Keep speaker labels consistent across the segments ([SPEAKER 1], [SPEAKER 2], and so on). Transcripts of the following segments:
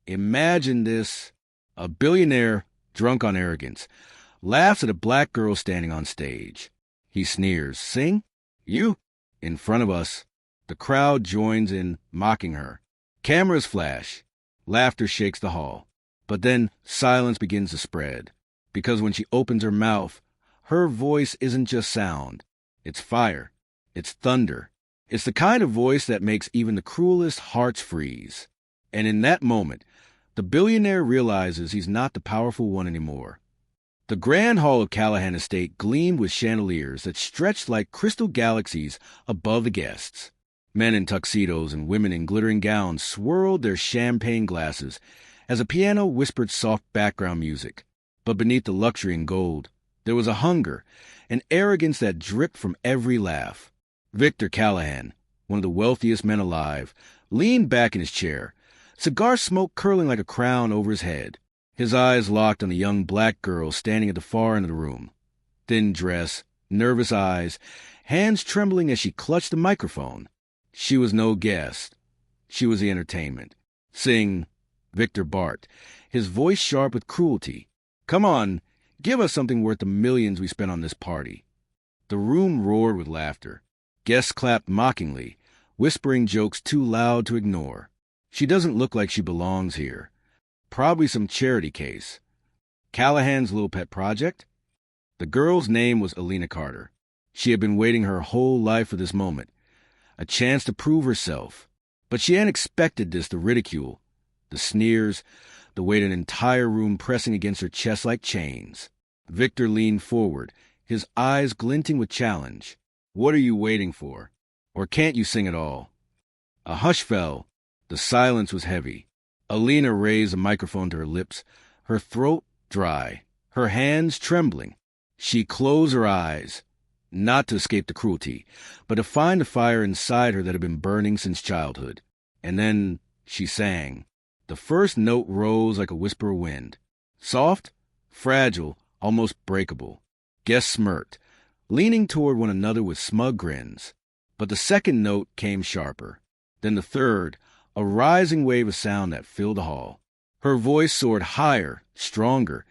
[SPEAKER 1] Imagine this. A billionaire, drunk on arrogance, laughs at a black girl standing on stage. He sneers. Sing? You? In front of us. The crowd joins in, mocking her. Cameras flash. Laughter shakes the hall. But then silence begins to spread. Because when she opens her mouth, her voice isn't just sound. It's fire. It's thunder. It's the kind of voice that makes even the cruelest hearts freeze. And in that moment, the billionaire realizes he's not the powerful one anymore. The grand hall of Callahan Estate gleamed with chandeliers that stretched like crystal galaxies above the guests. Men in tuxedos and women in glittering gowns swirled their champagne glasses as a piano whispered soft background music. But beneath the luxury and gold, there was a hunger, an arrogance that dripped from every laugh. Victor Callahan, one of the wealthiest men alive, leaned back in his chair, cigar smoke curling like a crown over his head. His eyes locked on a young black girl standing at the far end of the room. Thin dress, nervous eyes, hands trembling as she clutched the microphone. She was no guest. She was the entertainment. Sing, Victor barked, his voice sharp with cruelty. Come on, give us something worth the millions we spent on this party. The room roared with laughter. Guests clapped mockingly, whispering jokes too loud to ignore. She doesn't look like she belongs here. Probably some charity case. Callahan's little pet project? The girl's name was Alina Carter. She had been waiting her whole life for this moment. A chance to prove herself. But she hadn't expected this, the ridicule, the sneers, the weight of an entire room pressing against her chest like chains. Victor leaned forward, his eyes glinting with challenge. What are you waiting for? Or can't you sing at all? A hush fell. The silence was heavy. Alina raised a microphone to her lips, her throat dry, her hands trembling. She closed her eyes, not to escape the cruelty, but to find the fire inside her that had been burning since childhood. And then she sang. The first note rose like a whisper of wind. Soft, fragile, almost breakable. Guests smirked, leaning toward one another with smug grins. But the second note came sharper. Then the third, a rising wave of sound that filled the hall. Her voice soared higher, stronger,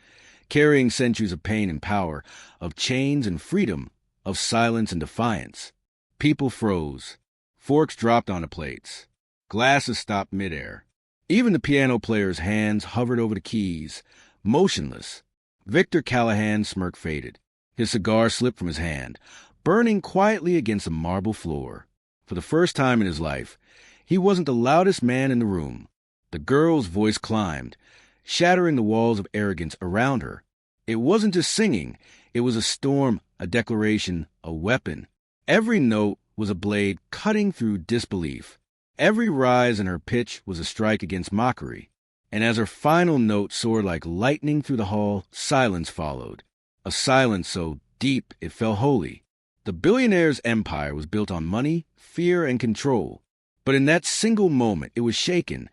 [SPEAKER 1] carrying centuries of pain and power, of chains and freedom, of silence and defiance. People froze. Forks dropped onto plates. Glasses stopped midair. Even the piano player's hands hovered over the keys, motionless. Victor Callahan's smirk faded. His cigar slipped from his hand, burning quietly against the marble floor. For the first time in his life, he wasn't the loudest man in the room. The girl's voice climbed, shattering the walls of arrogance around her. It wasn't just singing. It was a storm, a declaration, a weapon. Every note was a blade cutting through disbelief. Every rise in her pitch was a strike against mockery. And as her final note soared like lightning through the hall, silence followed. A silence so deep it felt holy. The billionaire's empire was built on money, fear, and control. But in that single moment, it was shaken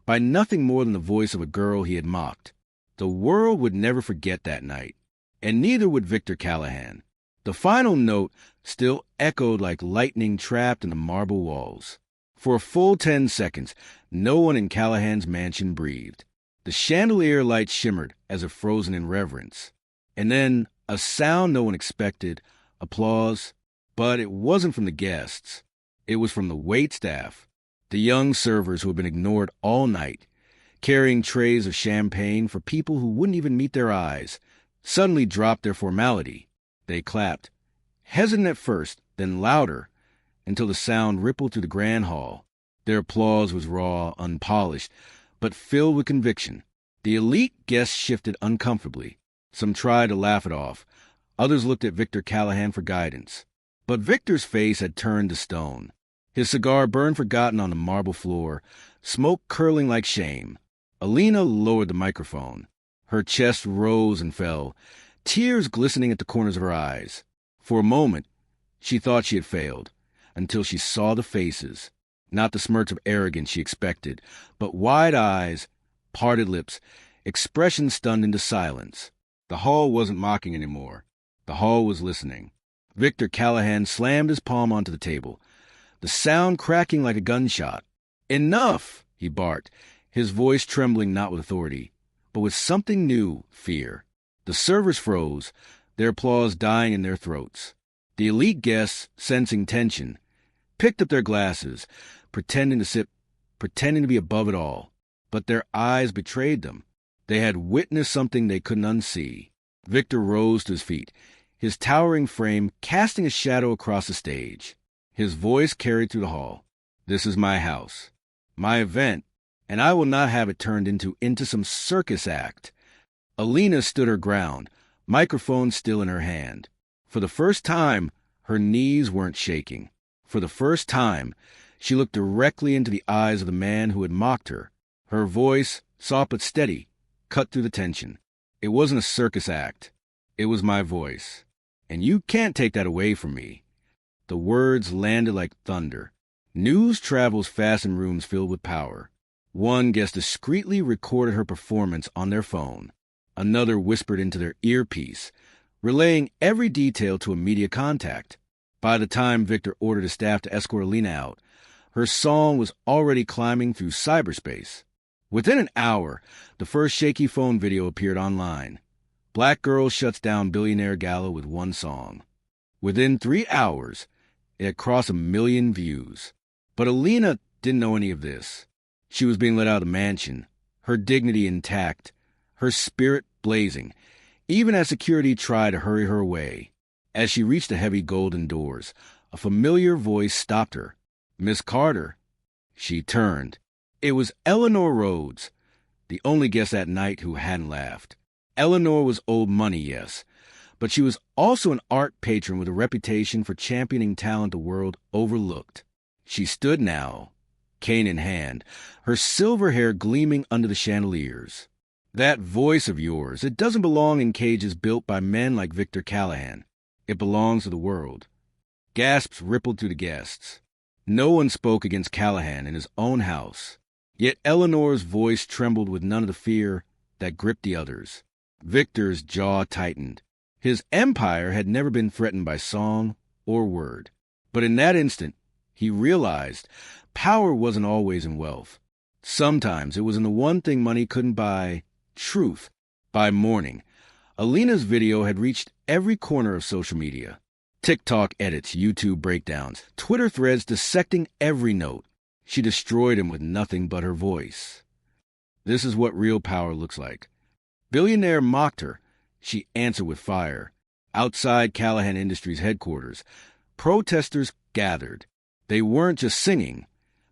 [SPEAKER 1] by nothing more than the voice of a girl he had mocked. The world would never forget that night, and neither would Victor Callahan. The final note still echoed like lightning trapped in the marble walls. For a full 10 seconds, no one in Callahan's mansion breathed. The chandelier light shimmered as if frozen in reverence. And then a sound no one expected, applause, but it wasn't from the guests. It was from the waitstaff, the young servers who had been ignored all night, carrying trays of champagne for people who wouldn't even meet their eyes, suddenly dropped their formality. They clapped, hesitant at first, then louder, until the sound rippled through the grand hall. Their applause was raw, unpolished, but filled with conviction. The elite guests shifted uncomfortably. Some tried to laugh it off. Others looked at Victor Callahan for guidance. But Victor's face had turned to stone. His cigar burned forgotten on the marble floor, smoke curling like shame. Alina lowered the microphone. Her chest rose and fell, tears glistening at the corners of her eyes. For a moment, she thought she had failed, until she saw the faces. Not the smirks of arrogance she expected, but wide eyes, parted lips, expressions stunned into silence. The hall wasn't mocking anymore. The hall was listening. Victor Callahan slammed his palm onto the table, the sound cracking like a gunshot. "Enough!" he barked, his voice trembling not with authority, but with something new, fear. The servers froze, their applause dying in their throats. The elite guests, sensing tension, picked up their glasses, pretending to be above it all. But their eyes betrayed them. They had witnessed something they couldn't unsee. Victor rose to his feet, his towering frame casting a shadow across the stage. His voice carried through the hall. This is my house, my event, and I will not have it turned into some circus act. Alina stood her ground, microphone still in her hand. For the first time, her knees weren't shaking. For the first time, she looked directly into the eyes of the man who had mocked her. Her voice, soft but steady, cut through the tension. It wasn't a circus act. It was my voice. And you can't take that away from me. The words landed like thunder. News travels fast in rooms filled with power. One guest discreetly recorded her performance on their phone. Another whispered into their earpiece, relaying every detail to a media contact. By the time Victor ordered his staff to escort Alina out, her song was already climbing through cyberspace. Within an hour, the first shaky phone video appeared online. Black girl shuts down billionaire gala with one song. Within 3 hours, it had crossed 1 million views. But Alina didn't know any of this. She was being let out of the mansion, her dignity intact, her spirit blazing, even as security tried to hurry her away. As she reached the heavy golden doors, a familiar voice stopped her. "Miss Carter." She turned. It was Eleanor Rhodes, the only guest that night who hadn't laughed. Eleanor was old money, yes, but she was also an art patron with a reputation for championing talent the world overlooked. She stood now, cane in hand, her silver hair gleaming under the chandeliers. "That voice of yours, it doesn't belong in cages built by men like Victor Callahan. It belongs to the world." Gasps rippled through the guests. No one spoke against Callahan in his own house. Yet Eleanor's voice trembled with none of the fear that gripped the others. Victor's jaw tightened. His empire had never been threatened by song or word. But in that instant, he realized power wasn't always in wealth. Sometimes it was in the one thing money couldn't buy: truth. By morning, Alina's video had reached every corner of social media. TikTok edits, YouTube breakdowns, Twitter threads dissecting every note. She destroyed him with nothing but her voice. This is what real power looks like. Billionaire mocked her. She answered with fire. Outside Callahan Industries headquarters, protesters gathered. They weren't just singing.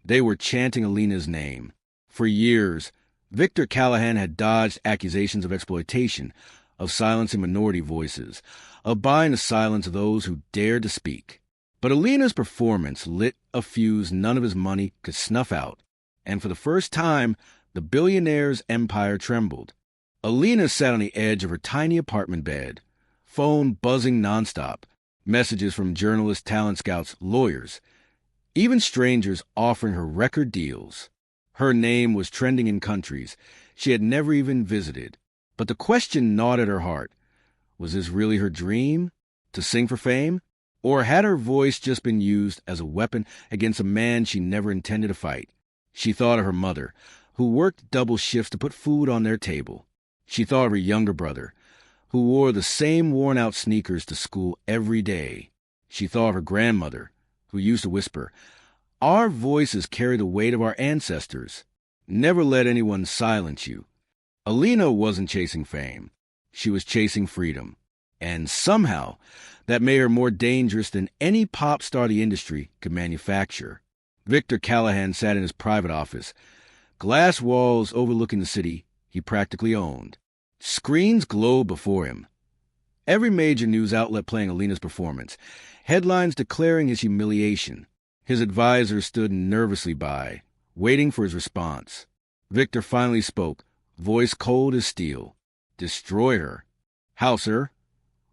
[SPEAKER 1] They were chanting Alina's name. For years, Victor Callahan had dodged accusations of exploitation, of silencing minority voices, of buying the silence of those who dared to speak. But Alina's performance lit a fuse none of his money could snuff out, and for the first time, the billionaire's empire trembled. Alina sat on the edge of her tiny apartment bed, phone buzzing nonstop, messages from journalists, talent scouts, lawyers, even strangers offering her record deals. Her name was trending in countries she had never even visited. But the question gnawed at her heart. Was this really her dream? To sing for fame? Or had her voice just been used as a weapon against a man she never intended to fight? She thought of her mother, who worked double shifts to put food on their table. She thought of her younger brother, who wore the same worn-out sneakers to school every day. She thought of her grandmother, who used to whisper, "Our voices carry the weight of our ancestors. Never let anyone silence you." Alina wasn't chasing fame. She was chasing freedom. And somehow, that made her more dangerous than any pop star the industry could manufacture. Victor Callahan sat in his private office, glass walls overlooking the city he practically owned. Screens glowed before him. Every major news outlet playing Alina's performance, headlines declaring his humiliation. His advisors stood nervously by, waiting for his response. Victor finally spoke, voice cold as steel. "Destroy her." "How, sir?"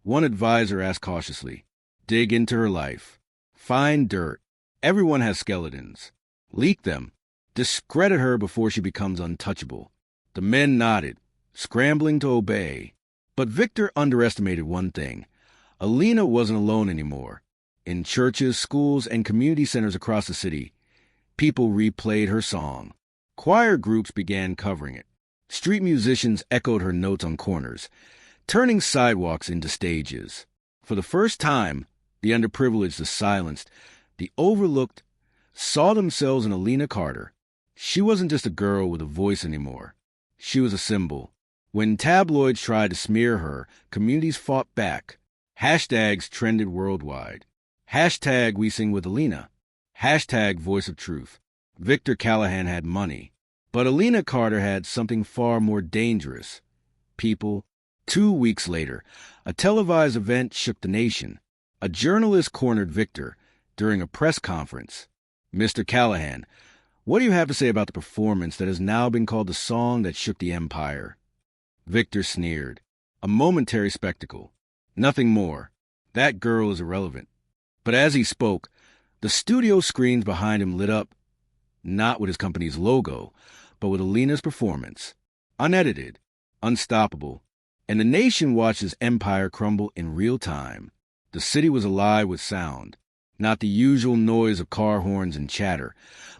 [SPEAKER 1] One advisor asked cautiously. "Dig into her life. Find dirt. Everyone has skeletons. Leak them. Discredit her before she becomes untouchable." The men nodded, scrambling to obey. But Victor underestimated one thing. Alina wasn't alone anymore. In churches, schools, and community centers across the city, people replayed her song. Choir groups began covering it. Street musicians echoed her notes on corners, turning sidewalks into stages. For the first time, the underprivileged, the silenced, the overlooked saw themselves in Alina Carter. She wasn't just a girl with a voice anymore. She was a symbol. When tabloids tried to smear her, communities fought back. Hashtags trended worldwide. Hashtag We Sing with Alina. Hashtag Voice of Truth. Victor Callahan had money. But Alina Carter had something far more dangerous. People. 2 weeks later, a televised event shook the nation. A journalist cornered Victor during a press conference. Mr. Callahan, what do you have to say about the performance that has now been called the song that shook the empire? Victor sneered. A momentary spectacle. Nothing more. That girl is irrelevant. But as he spoke, the studio screens behind him lit up, not with his company's logo, but with Alina's performance. Unedited, unstoppable, and the nation watched his empire crumble in real time. The city was alive with sound, not the usual noise of car horns and chatter,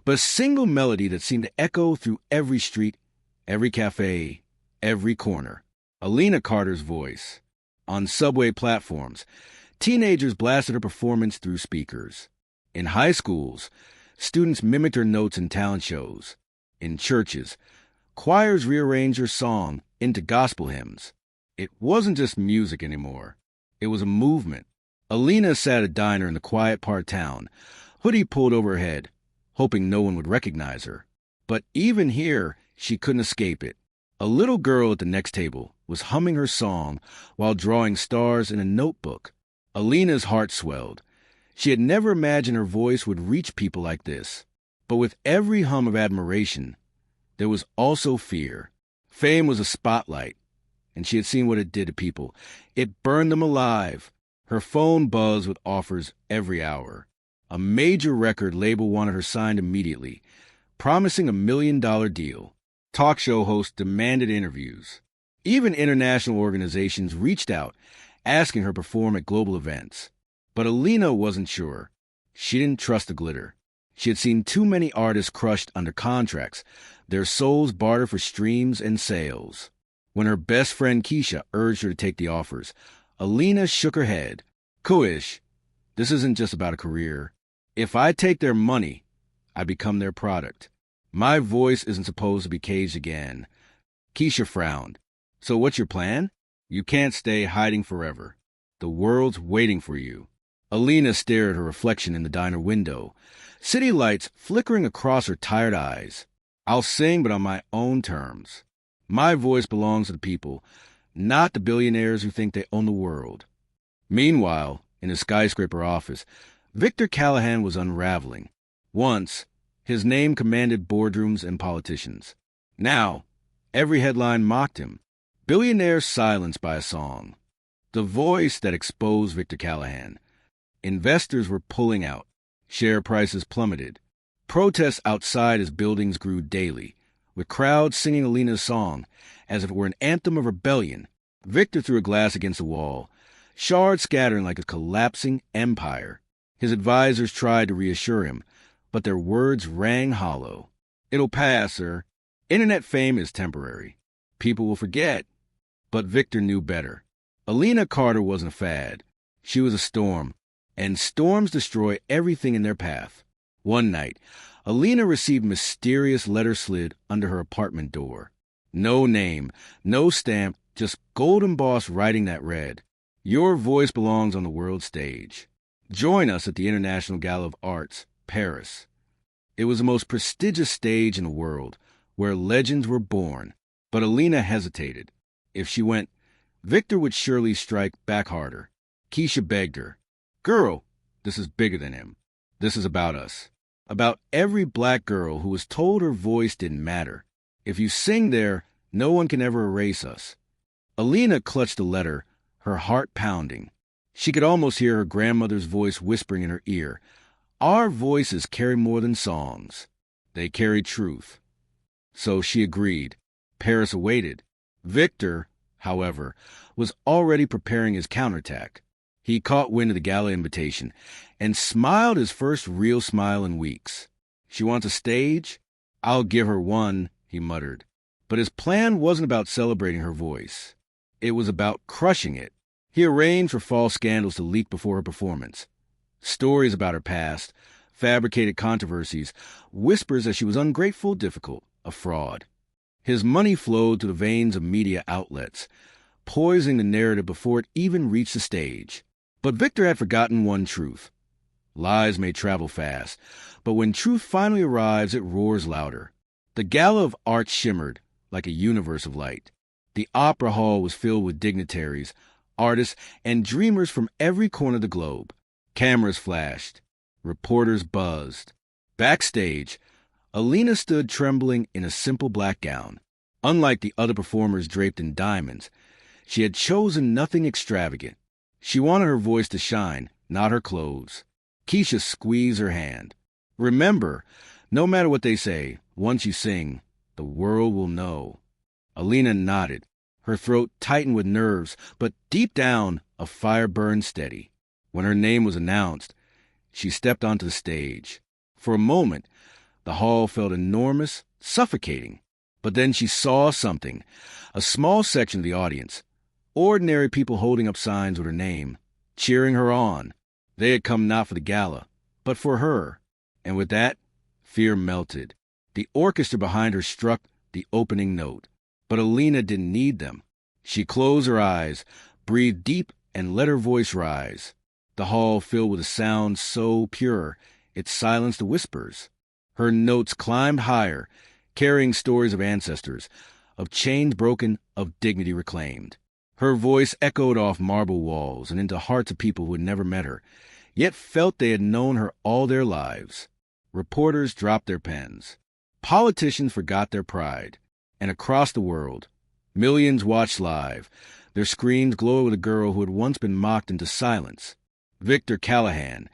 [SPEAKER 1] but a single melody that seemed to echo through every street, every cafe, every corner. Alina Carter's voice. On subway platforms, teenagers blasted her performance through speakers. In high schools, students mimicked her notes in talent shows. In churches, choirs rearranged her song into gospel hymns. It wasn't just music anymore. It was a movement. Alina sat at a diner in the quiet part of town, hoodie pulled over her head, hoping no one would recognize her. But even here, she couldn't escape it. A little girl at the next table was humming her song while drawing stars in a notebook. Alina's heart swelled. She had never imagined her voice would reach people like this. But with every hum of admiration, there was also fear. Fame was a spotlight, and she had seen what it did to people. It burned them alive. Her phone buzzed with offers every hour. A major record label wanted her signed immediately, promising $1 million deal. Talk show hosts demanded interviews. Even international organizations reached out, asking her to perform at global events. But Alina wasn't sure. She didn't trust the glitter. She had seen too many artists crushed under contracts, their souls bartered for streams and sales. When her best friend Keisha urged her to take the offers, Alina shook her head. Kuish, this isn't just about a career. If I take their money, I become their product. My voice isn't supposed to be caged again. Keisha frowned. So what's your plan? You can't stay hiding forever. The world's waiting for you. Alina stared at her reflection in the diner window, city lights flickering across her tired eyes. I'll sing, but on my own terms. My voice belongs to the people, not the billionaires who think they own the world. Meanwhile, in his skyscraper office, Victor Callahan was unraveling. Once, his name commanded boardrooms and politicians. Now, every headline mocked him. Billionaires silenced by a song. The voice that exposed Victor Callahan. Investors were pulling out. Share prices plummeted. Protests outside his buildings grew daily, with crowds singing Alina's song as if it were an anthem of rebellion. Victor threw a glass against the wall, shards scattering like a collapsing empire. His advisors tried to reassure him, but their words rang hollow. It'll pass, sir. Internet fame is temporary. People will forget. But Victor knew better. Alina Carter wasn't a fad. She was a storm, and storms destroy everything in their path. One night, Alina received a mysterious letter slid under her apartment door. No name, no stamp, just gold embossed writing that read, "Your voice belongs on the world stage. Join us at the International Gala of Arts, Paris." It was the most prestigious stage in the world, where legends were born. But Alina hesitated. If she went, Victor would surely strike back harder. Keisha begged her, "Girl, this is bigger than him. This is about us. About every black girl who was told her voice didn't matter. If you sing there, no one can ever erase us." Alina clutched the letter, her heart pounding. She could almost hear her grandmother's voice whispering in her ear, "Our voices carry more than songs. They carry truth." So she agreed. Paris awaited. Victor, however, was already preparing his counterattack. He caught wind of the gala invitation and smiled his first real smile in weeks. "She wants a stage? "I'll give her one," he muttered. But his plan wasn't about celebrating her voice. It was about crushing it. He arranged for false scandals to leak before her performance. Stories about her past, fabricated controversies, whispers that she was ungrateful, difficult, a fraud. His money flowed through the veins of media outlets, poisoning the narrative before it even reached the stage. But Victor had forgotten one truth. Lies may travel fast, but when truth finally arrives, it roars louder. The gala of art shimmered like a universe of light. The opera hall was filled with dignitaries, artists, and dreamers from every corner of the globe. Cameras flashed. Reporters buzzed. Backstage, Alina stood trembling in a simple black gown. Unlike the other performers draped in diamonds, she had chosen nothing extravagant. She wanted her voice to shine, not her clothes. Keisha squeezed her hand. "Remember, no matter what they say, once you sing, the world will know." Alina nodded. Her throat tightened with nerves, but deep down, a fire burned steady. When her name was announced, she stepped onto the stage. For a moment, the hall felt enormous, suffocating. But then she saw something. A small section of the audience. Ordinary people holding up signs with her name, cheering her on. They had come not for the gala, but for her. And with that, fear melted. The orchestra behind her struck the opening note. But Alina didn't need them. She closed her eyes, breathed deep, and let her voice rise. The hall filled with a sound so pure, it silenced the whispers. Her notes climbed higher, carrying stories of ancestors, of chains broken, of dignity reclaimed. Her voice echoed off marble walls and into hearts of people who had never met her, yet felt they had known her all their lives. Reporters dropped their pens. Politicians forgot their pride. And across the world, millions watched live, their screens glowing with a girl who had once been mocked into silence. Victor Callahan,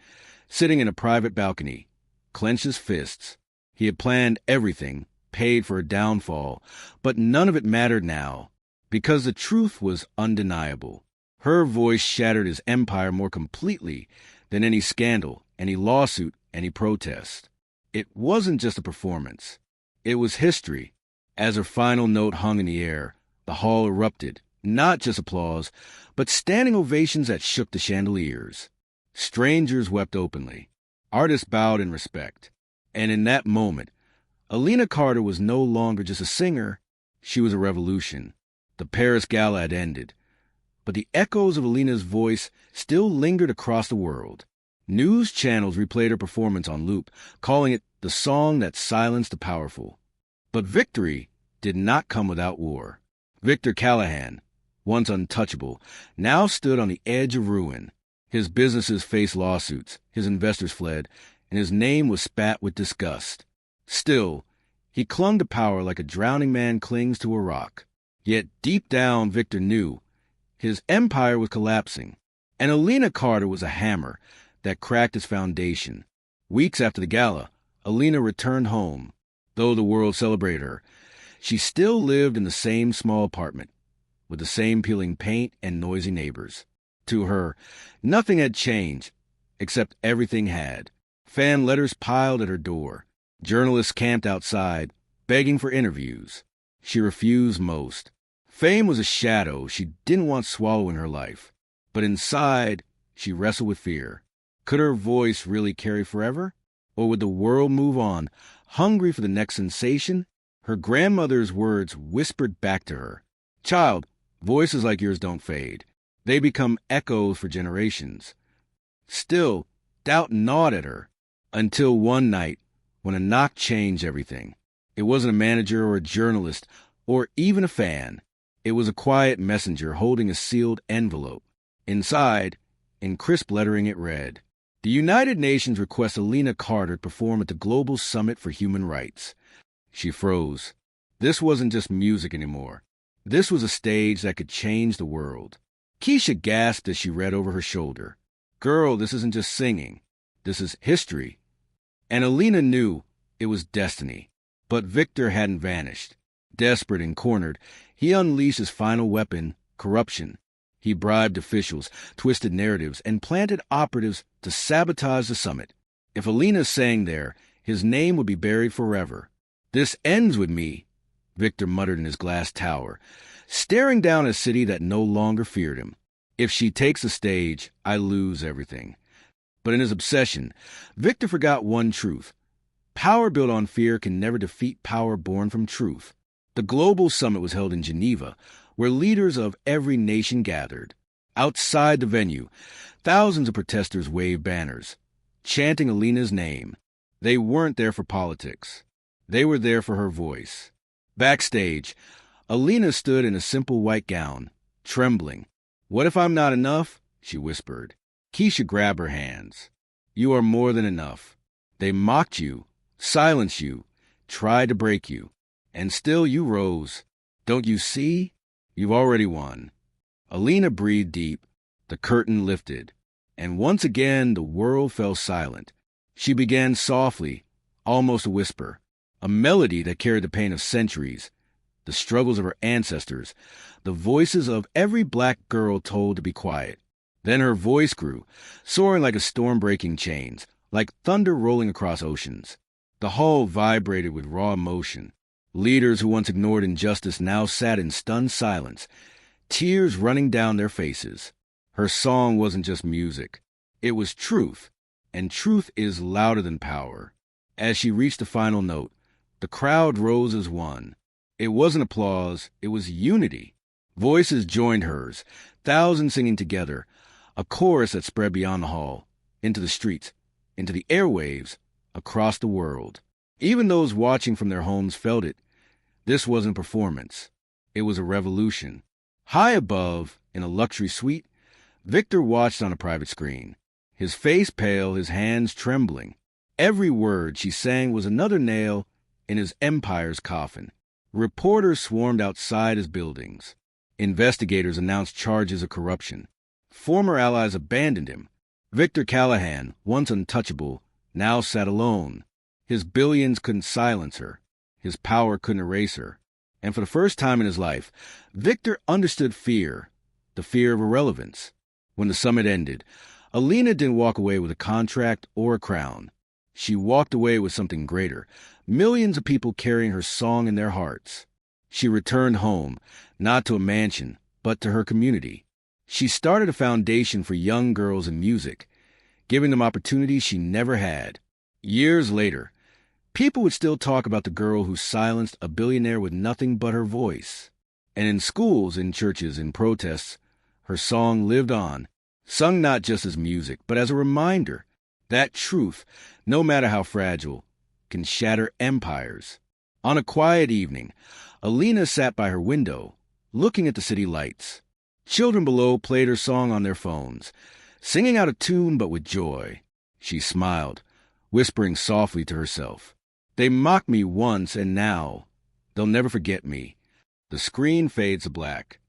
[SPEAKER 1] sitting in a private balcony, clenched his fists. He had planned everything, paid for her downfall, but none of it mattered now, because the truth was undeniable. Her voice shattered his empire more completely than any scandal, any lawsuit, any protest. It wasn't just a performance. It was history. As her final note hung in the air, the hall erupted, not just applause, but standing ovations that shook the chandeliers. Strangers wept openly. Artists bowed in respect. And in that moment, Alina Carter was no longer just a singer, she was a revolution. The Paris Gala had ended, but the echoes of Alina's voice still lingered across the world. News channels replayed her performance on loop, calling it the song that silenced the powerful. But victory did not come without war. Victor Callahan, once untouchable, now stood on the edge of ruin. His businesses faced lawsuits, his investors fled, and his name was spat with disgust. Still, he clung to power like a drowning man clings to a rock. Yet deep down, Victor knew his empire was collapsing, and Alina Carter was a hammer that cracked its foundation. Weeks after the gala, Alina returned home. Though the world celebrated her, she still lived in the same small apartment, with the same peeling paint and noisy neighbors. To her, nothing had changed, except everything had. Fan letters piled at her door. Journalists camped outside, begging for interviews. She refused most. Fame was a shadow she didn't want swallowing her life. But inside, she wrestled with fear. Could her voice really carry forever? Or would the world move on, hungry for the next sensation? Her grandmother's words whispered back to her. "Child, voices like yours don't fade. They become echoes for generations." Still, doubt gnawed at her, until one night, when a knock changed everything. It wasn't a manager or a journalist, or even a fan. It was a quiet messenger holding a sealed envelope. Inside, in crisp lettering, it read, "The United Nations requests Alina Carter to perform at the Global Summit for Human Rights." She froze. This wasn't just music anymore. This was a stage that could change the world. Keisha gasped as she read over her shoulder. "Girl, this isn't just singing. This is history." And Alina knew it was destiny. But Victor hadn't vanished. Desperate and cornered, he unleashed his final weapon, corruption. He bribed officials, twisted narratives, and planted operatives to sabotage the summit. If Alina sang there, his name would be buried forever. This ends with me, Victor muttered in his glass tower, staring down a city that no longer feared him. If she takes the stage, I lose everything. But in his obsession, Victor forgot one truth. Power built on fear can never defeat power born from truth. The global summit was held in Geneva, where leaders of every nation gathered. Outside the venue, thousands of protesters waved banners, chanting Alina's name. They weren't there for politics. They were there for her voice. Backstage, Alina stood in a simple white gown, trembling. "What if I'm not enough?" she whispered. Keisha grabbed her hands. "You are more than enough. They mocked you, silenced you, tried to break you. And still you rose. Don't you see? You've already won." Alina breathed deep. The curtain lifted. And once again the world fell silent. She began softly, almost a whisper, a melody that carried the pain of centuries, the struggles of her ancestors, the voices of every black girl told to be quiet. Then her voice grew, soaring like a storm breaking chains, like thunder rolling across oceans. The hall vibrated with raw emotion. Leaders who once ignored injustice now sat in stunned silence, tears running down their faces. Her song wasn't just music. It was truth, and truth is louder than power. As she reached the final note, the crowd rose as one. It wasn't applause, it was unity. Voices joined hers, thousands singing together, a chorus that spread beyond the hall, into the streets, into the airwaves, across the world. Even those watching from their homes felt it. This wasn't performance. It was a revolution. High above, in a luxury suite, Victor watched on a private screen, his face pale, his hands trembling. Every word she sang was another nail in his empire's coffin. Reporters swarmed outside his buildings. Investigators announced charges of corruption. Former allies abandoned him. Victor Callahan, once untouchable, now sat alone. His billions couldn't silence her. His power couldn't erase her. And for the first time in his life, Victor understood fear, the fear of irrelevance. When the summit ended, Alina didn't walk away with a contract or a crown. She walked away with something greater, millions of people carrying her song in their hearts. She returned home, not to a mansion, but to her community. She started a foundation for young girls in music, giving them opportunities she never had. Years later, people would still talk about the girl who silenced a billionaire with nothing but her voice. And in schools, in churches, in protests, her song lived on, sung not just as music, but as a reminder that truth, no matter how fragile, can shatter empires. On a quiet evening, Alina sat by her window, looking at the city lights. Children below played her song on their phones, singing out of tune but with joy. She smiled, whispering softly to herself, "They mocked me once, and now they'll never forget me." The screen fades to black.